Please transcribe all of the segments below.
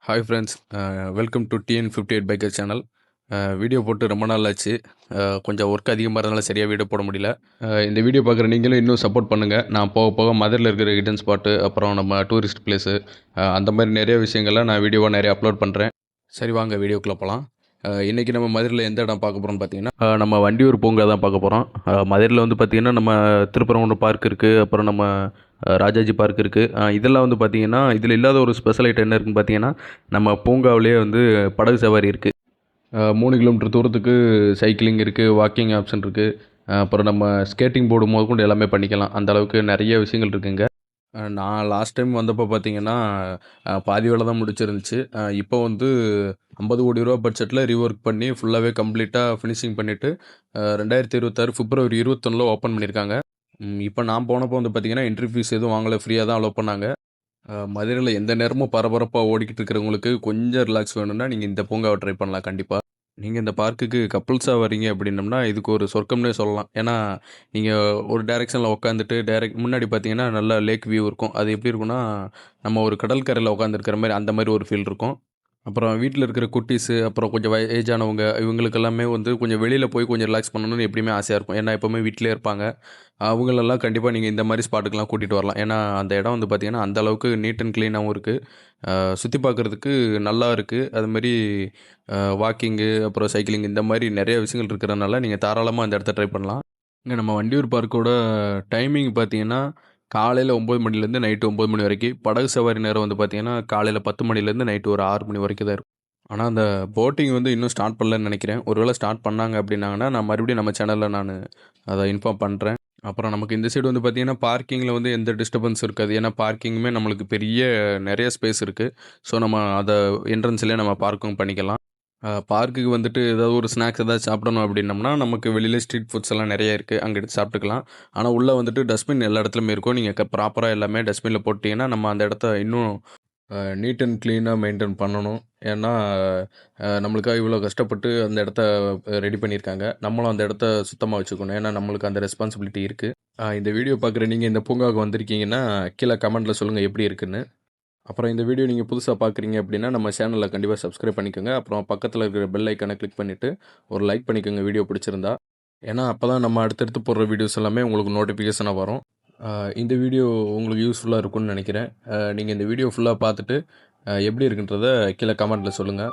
Hi friends, welcome to TN58 biker channel. Video போட்டு ரொம்ப நாள் ஆச்சு. கொஞ்சம் ஒர்க் அதிகமாக இருந்தனால சரியாக வீடியோ போட முடியல. இந்த வீடியோ பார்க்குற நீங்களும் இன்னும் சப்போர்ட் பண்ணுங்கள். நான் போக போக மதுரையில் இருக்கிற ஹிடன் ஸ்பாட்டு, அப்புறம் நம்ம டூரிஸ்ட் பிளேஸு, அந்த மாதிரி நிறைய விஷயங்கள்லாம் நான் வீடியோவாக நிறைய அப்லோட் பண்ணுறேன். சரி, வாங்க வீடியோக்குள்ளே போகலாம். இன்றைக்கி நம்ம மதுரையில் எந்த இடம் பார்க்க போகிறோம்னு பார்த்தீங்கன்னா, நம்ம வண்டியூர் பூங்கா தான் பார்க்க போகிறோம். மதுரையில் வந்து பார்த்திங்கன்னா நம்ம திருப்பரங்குன்றம் பார்க் இருக்குது, அப்புறம் நம்ம ராஜாஜி பார்க் இருக்குது. இதெல்லாம் வந்து பார்த்திங்கன்னா இதில் இல்லாத ஒரு ஸ்பெஷல் ஐட்டம் என்ன இருக்குதுன்னு பார்த்தீங்கன்னா, நம்ம பூங்காவிலேயே வந்து படகு சவாரி இருக்குது. 3 கிலோமீட்டர் தூரத்துக்கு சைக்கிளிங் இருக்குது, வாக்கிங் ஆப்ஷன் இருக்குது. அப்புறம் நம்ம ஸ்கேட்டிங் போர்டு முதற்கொண்டு எல்லாமே பண்ணிக்கலாம். அந்த அளவுக்கு நிறைய விஷயங்கள் இருக்குங்க. நான் லாஸ்ட் டைம் வந்தப்போ பார்த்தீங்கன்னா, பாதி வேலை தான் முடிச்சிருந்துச்சு. இப்போ வந்து ரூ. 50,00,00,000 பட்ஜெட்டில் ரீவொர்க் பண்ணி ஃபுல்லாகவே கம்ப்ளீட்டாக ஃபினிஷிங் பண்ணிவிட்டு 2026 பிப்ரவரி 21 ஓப்பன் பண்ணியிருக்காங்க. இப்போ நான் போனப்போ வந்து பார்த்தீங்கன்னா, என்ட்ரி ஃபீஸ் எதுவும் வாங்கல, ஃப்ரீயாக தான் அலோவ் பண்ணாங்க. மதுரையில் எந்த நேரமும் பரபரப்பாக ஓடிக்கிட்டு இருக்கிறவங்களுக்கு கொஞ்சம் ரிலாக்ஸ் வேணும்னா, நீங்கள் இந்த பூங்காவை ட்ரை பண்ணலாம் கண்டிப்பாக. நீங்க இந்த பார்க்குக்கு கப்புல்ஸா வரீங்க அப்படின்னம்னா, இதுக்கு ஒரு சொர்க்கம்னே சொல்லலாம். ஏன்னா, நீங்க ஒரு டைரக்ஷன்ல உட்காந்துட்டு முன்னாடி பார்த்தீங்கன்னா, நல்லா லேக் வியூ இருக்கும். அது எப்படி இருக்கும்னா, நம்ம ஒரு கடல் கரையில உட்காந்துருக்கிற மாரி, அந்த மாரி ஒரு ஃபீல் இருக்கும். அப்புறம் வீட்ல இருக்கிற குட்டீஸு, அப்புறம் கொஞ்சம் ஏஜ் ஆனவங்க, இவங்களுக்கு எல்லாமே வந்து கொஞ்சம் வெளியில போய் கொஞ்சம் ரிலாக்ஸ் பண்ணணும்னு எப்படியுமே ஆசையா இருக்கும். ஏன்னா, எப்பவுமே வீட்லயே இருப்பாங்க. அவங்களெல்லாம் கண்டிப்பா நீங்க இந்த மாரி ஸ்பாட்டுக்குலாம் கூட்டிட்டு வரலாம். ஏன்னா, அந்த இடம் வந்து பார்த்தீங்கன்னா, அந்த அளவுக்கு நீட் அண்ட் கிளீனாவும் இருக்கு. சுத்தி பார்க்கறதுக்கு நல்லா இருக்கு. அதுமாரி வாக்கிங்கு, அப்புறம் சைக்கிளிங் இந்த மாரி நெறைய விஷயங்கள் இருக்கிறனால, நீங்க தாராளமா அந்த இடத்த ட்ரை பண்ணலாம். இங்க நம்ம வண்டியூர் பார்க்கோட டைமிங் பார்த்தீங்கன்னா, காலையில 9 மணிலேருந்து நைட்டு 9 மணி வரைக்கும். படகு சவாரி நேரம் வந்து பார்த்தீங்கன்னா, காலையில 10 மணிலேருந்து நைட்டு ஒரு 6 மணி வரைக்கும் தான் இருக்கும். ஆனா, அந்த போட்டிங் வந்து இன்னும் ஸ்டார்ட் பண்ணலன்னு நெனைக்கிறேன். ஒருவேள ஸ்டார்ட் பண்ணாங்க அப்படின்னாங்கன்னா, நான் மறுபடியும் நம்ம சேனல்ல அத இன்ஃபார்ம் பண்றேன். அப்புறம் நமக்கு இந்த சைடு வந்து பார்த்தீங்கன்னா, பார்க்கிங்கில வந்து எந்த டிஸ்டர்பன்ஸும் இருக்காது. ஏன்னா, பார்க்கிங்குமே நம்மளுக்கு நெறைய ஸ்பேஸ் இருக்கு. ஸோ, நம்ம அத என்ட்ரன்ஸ்லயே நம்ம பார்க்கும் பண்ணிக்கலாம். பார்க்குக்கு வந்துட்டு ஏதாவது ஒரு ஸ்நாக்ஸ் ஏதாவது சாப்பிடணும் அப்படின்னம்னா, நமக்கு வெளியில ஸ்ட்ரீட் ஃபுட்ஸ் எல்லாம் நெறைய இருக்கு. அங்க எடுத்து சாப்பிட்டுக்கலாம். ஆனா, உள்ள வந்துட்டு டஸ்ட்பின் எல்லா இடத்துலயுமே இருக்கும். நீங்க ப்ராப்பரா எல்லாமே டஸ்ட்பின்ல போட்டீங்கன்னா, நம்ம அந்த இடத்த இன்னும் நீட் அண்ட் கிளீனா மெயின்டெயின் பண்ணணும். ஏன்னா, நம்மளுக்காக இவ்வளோ கஷ்டப்பட்டு அந்த இடத்த ரெடி பண்ணியிருக்காங்க. நம்மளும் அந்த இடத்த சுத்தமா வச்சுக்கணும். ஏன்னா, நம்மளுக்கு அந்த ரெஸ்பான்சிபிலிட்டி இருக்கு. இந்த வீடியோ பார்க்குற நீங்க இந்த பூங்காவுக்கு வந்திருக்கீங்கன்னா, கீழ கமெண்ட்ல சொல்லுங்க எப்படி இருக்குன்னு. அப்புறம் இந்த வீடியோ நீங்க புதுசா பார்க்குறீங்க அப்படின்னா, நம்ம சேனல கண்டிப்பா சப்ஸ்கிரைப் பண்ணிக்கோங்க. அப்புறம் பக்கத்துல இருக்கிற பெல் ஐகான கிளிக் பண்ணிட்டு, ஒரு லைக் பண்ணிக்கோங்க வீடியோ பிடிச்சிருந்தா. ஏன்னா, அப்பதான் நம்ம அடுத்தடுத்து போடுற வீடியோஸ் எல்லாமே உங்களுக்கு நோட்டிஃபிகேஷனா வரும். இந்த வீடியோ உங்களுக்கு யூஸ்ஃபுல்லா இருக்கும்னு நெனைக்கிறேன். நீங்க இந்த வீடியோ ஃபுல்லா பார்த்துட்டு, எப்படி இருக்குன்றத கீழ கமெண்ட்ல சொல்லுங்க.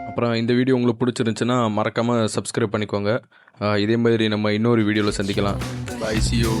அப்புறம் இந்த வீடியோ உங்களுக்கு பிடிச்சிருந்துச்சுன்னா, மறக்காம சப்ஸ்கிரைப் பண்ணிக்கோங்க. இதே மாதிரி நம்ம இன்னொரு வீடியோல சந்திக்கலாம். Bye, see you.